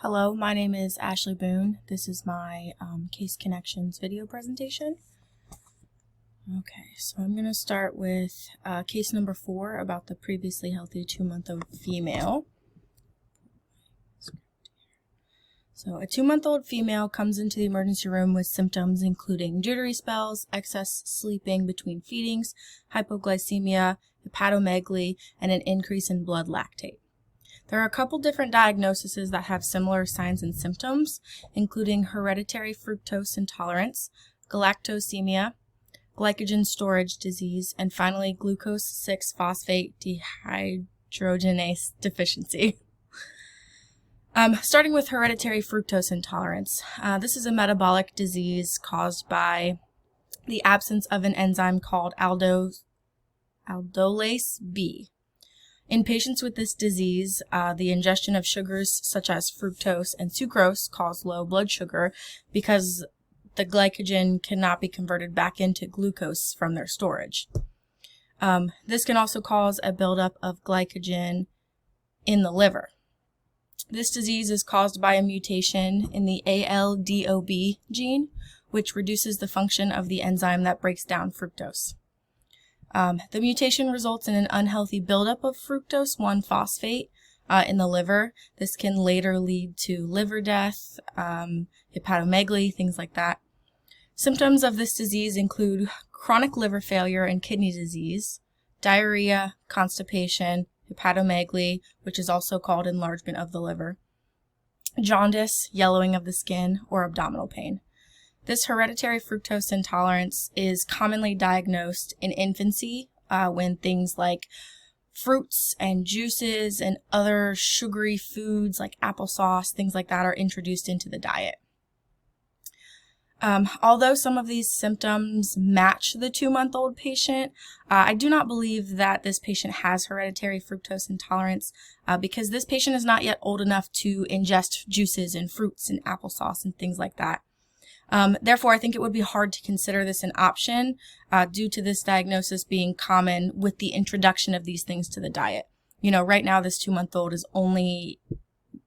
Hello, my name is Ashley Boone. This is my Case Connections video presentation. Okay, so I'm going to start with case number 4 about the previously healthy 2-month-old female. So a 2-month-old female comes into the emergency room with symptoms including jittery spells, excess sleeping between feedings, hypoglycemia, hepatomegaly, and an increase in blood lactate. There are a couple different diagnoses that have similar signs and symptoms, including hereditary fructose intolerance, galactosemia, glycogen storage disease, and finally glucose 6-phosphate dehydrogenase deficiency. Starting with hereditary fructose intolerance. This is a metabolic disease caused by the absence of an enzyme called aldolase B. In patients with this disease, the ingestion of sugars such as fructose and sucrose cause low blood sugar because the glycogen cannot be converted back into glucose from their storage. This can also cause a buildup of glycogen in the liver. This disease is caused by a mutation in the ALDOB gene, which reduces the function of the enzyme that breaks down fructose. The mutation results in an unhealthy buildup of fructose 1-phosphate in the liver. This can later lead to liver death, hepatomegaly, things like that. Symptoms of this disease include chronic liver failure and kidney disease, diarrhea, constipation, hepatomegaly, which is also called enlargement of the liver, jaundice, yellowing of the skin, or abdominal pain. This hereditary fructose intolerance is commonly diagnosed in infancy when things like fruits and juices and other sugary foods like applesauce, things like that, are introduced into the diet. Although some of these symptoms match the 2-month-old patient, I do not believe that this patient has hereditary fructose intolerance because this patient is not yet old enough to ingest juices and fruits and applesauce and things like that. Therefore, I think it would be hard to consider this an option due to this diagnosis being common with the introduction of these things to the diet. Right now this 2-month-old is only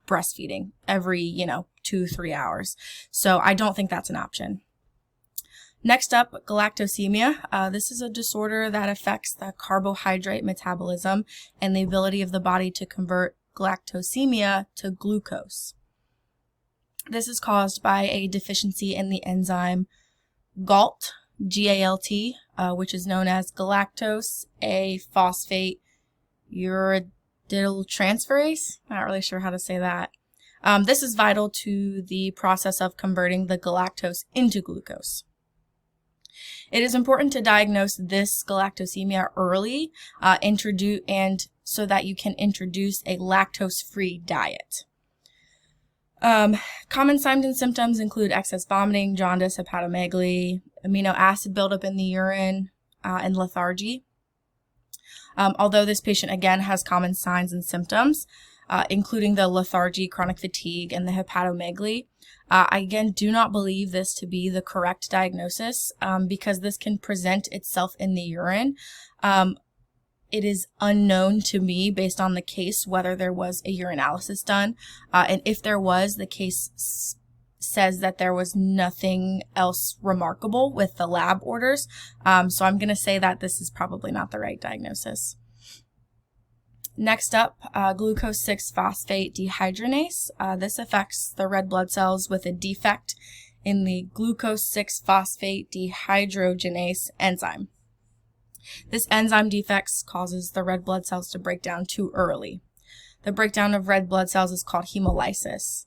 breastfeeding every, 2-3 hours. So I don't think that's an option. Next up, galactosemia. This is a disorder that affects the carbohydrate metabolism and the ability of the body to convert galactosemia to glucose. This is caused by a deficiency in the enzyme GALT, G-A-L-T, which is known as galactose A-phosphate uridyltransferase. Not really sure how to say that. This is vital to the process of converting the galactose into glucose. It is important to diagnose this galactosemia early and so that you can introduce a lactose-free diet. Common signs and symptoms include excess vomiting, jaundice, hepatomegaly, amino acid buildup in the urine, and lethargy. Although this patient again has common signs and symptoms, including the lethargy, chronic fatigue, and the hepatomegaly, I again do not believe this to be the correct diagnosis because this can present itself in the urine. It is unknown to me, based on the case, whether there was a urinalysis done. And if there was, the case says that there was nothing else remarkable with the lab orders. So I'm going to say that this is probably not the right diagnosis. Next up, glucose 6-phosphate dehydrogenase. This affects the red blood cells with a defect in the glucose 6-phosphate dehydrogenase enzyme. This enzyme defect causes the red blood cells to break down too early. The breakdown of red blood cells is called hemolysis.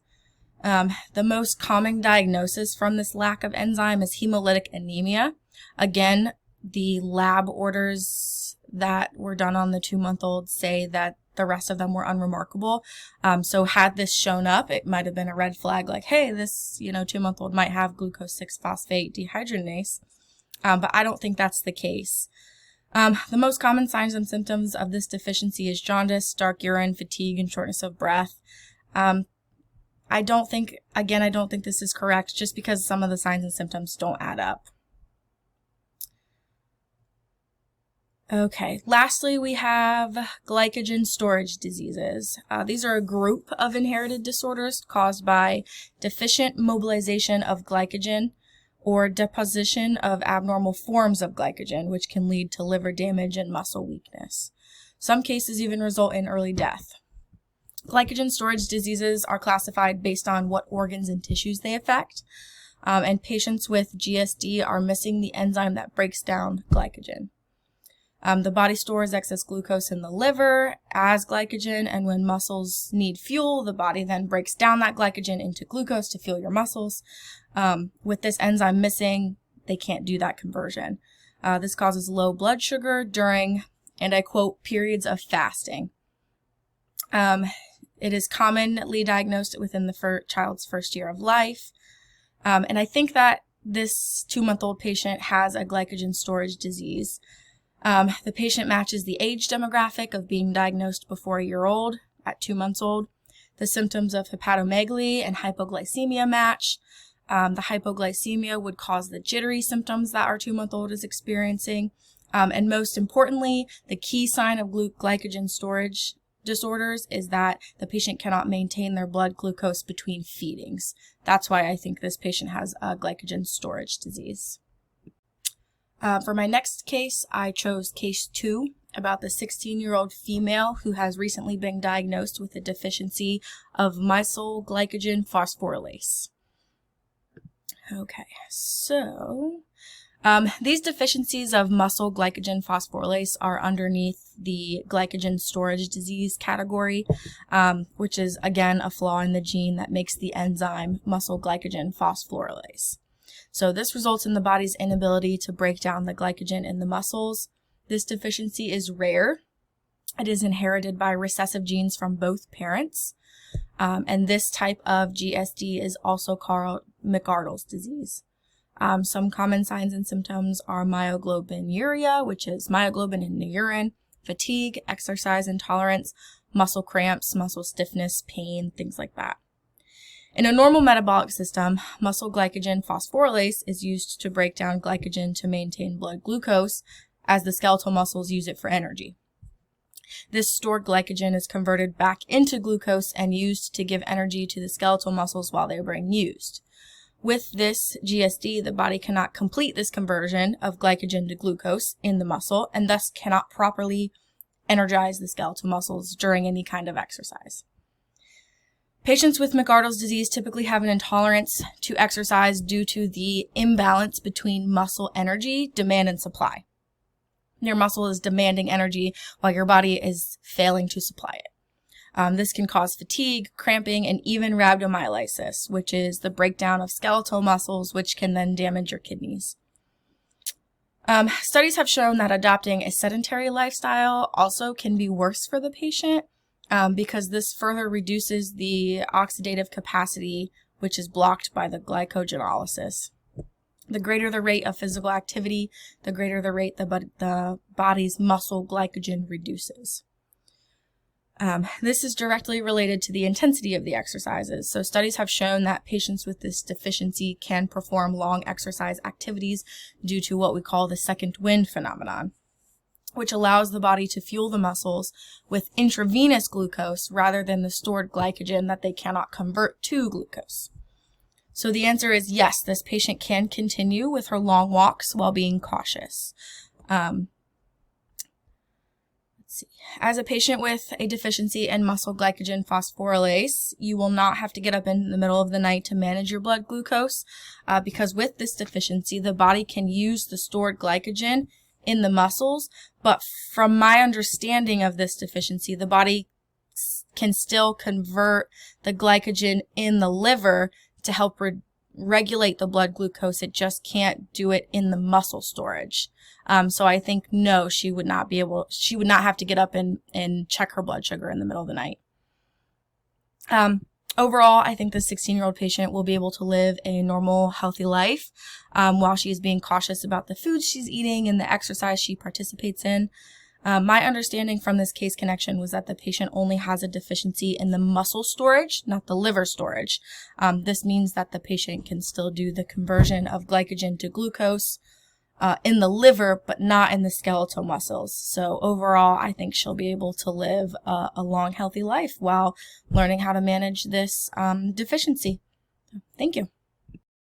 The most common diagnosis from this lack of enzyme is hemolytic anemia. Again, the lab orders that were done on the 2-month-old say that the rest of them were unremarkable. So had this shown up, it might have been a red flag like, hey, this 2-month-old might have glucose 6-phosphate dehydrogenase. But I don't think that's the case. The most common signs and symptoms of this deficiency is jaundice, dark urine, fatigue, and shortness of breath. I don't think this is correct just because some of the signs and symptoms don't add up. Okay, lastly, we have glycogen storage diseases. These are a group of inherited disorders caused by deficient mobilization of glycogen or deposition of abnormal forms of glycogen, which can lead to liver damage and muscle weakness. Some cases even result in early death. Glycogen storage diseases are classified based on what organs and tissues they affect, and patients with GSD are missing the enzyme that breaks down glycogen. The body stores excess glucose in the liver as glycogen, and when muscles need fuel, the body then breaks down that glycogen into glucose to fuel your muscles. With this enzyme missing, they can't do that conversion. This causes low blood sugar during, and I quote, periods of fasting. It is commonly diagnosed within the child's first year of life. And I think that this 2-month-old patient has a glycogen storage disease. The patient matches the age demographic of being diagnosed before a year old at 2 months old. The symptoms of hepatomegaly and hypoglycemia match. The hypoglycemia would cause the jittery symptoms that our 2-month-old is experiencing. And most importantly, the key sign of glycogen storage disorders is that the patient cannot maintain their blood glucose between feedings. That's why I think this patient has a glycogen storage disease. For my next case, I chose case 2 about the 16-year-old female who has recently been diagnosed with a deficiency of muscle glycogen phosphorylase. Okay, so these deficiencies of muscle glycogen phosphorylase are underneath the glycogen storage disease category, which is, again, a flaw in the gene that makes the enzyme muscle glycogen phosphorylase. So this results in the body's inability to break down the glycogen in the muscles. This deficiency is rare. It is inherited by recessive genes from both parents. And this type of GSD is also called McArdle's disease. Some common signs and symptoms are myoglobinuria, which is myoglobin in the urine, fatigue, exercise intolerance, muscle cramps, muscle stiffness, pain, things like that. In a normal metabolic system, muscle glycogen phosphorylase is used to break down glycogen to maintain blood glucose, as the skeletal muscles use it for energy. This stored glycogen is converted back into glucose and used to give energy to the skeletal muscles while they are being used. With this GSD, the body cannot complete this conversion of glycogen to glucose in the muscle and thus cannot properly energize the skeletal muscles during any kind of exercise. Patients with McArdle's disease typically have an intolerance to exercise due to the imbalance between muscle energy, demand, and supply. Your muscle is demanding energy while your body is failing to supply it. This can cause fatigue, cramping, and even rhabdomyolysis, which is the breakdown of skeletal muscles, which can then damage your kidneys. Studies have shown that adopting a sedentary lifestyle also can be worse for the patient because this further reduces the oxidative capacity, which is blocked by the glycogenolysis. The greater the rate of physical activity, the greater the rate the body's muscle glycogen reduces. This is directly related to the intensity of the exercises. So studies have shown that patients with this deficiency can perform long exercise activities due to what we call the second wind phenomenon, which allows the body to fuel the muscles with intravenous glucose rather than the stored glycogen that they cannot convert to glucose. So the answer is yes, this patient can continue with her long walks while being cautious. As a patient with a deficiency in muscle glycogen phosphorylase, you will not have to get up in the middle of the night to manage your blood glucose because with this deficiency, the body can use the stored glycogen in the muscles, but from my understanding of this deficiency, the body can still convert the glycogen in the liver to help regulate the blood glucose. It just can't do it in the muscle storage. So I think no, she would not have to get up and check her blood sugar in the middle of the night. Overall, I think the 16-year-old patient will be able to live a normal, healthy life while she is being cautious about the foods she's eating and the exercise she participates in. My understanding from this case connection was that the patient only has a deficiency in the muscle storage, not the liver storage. This means that the patient can still do the conversion of glycogen to glucose in the liver, but not in the skeletal muscles. So overall, I think she'll be able to live a long, healthy life while learning how to manage this deficiency. Thank you.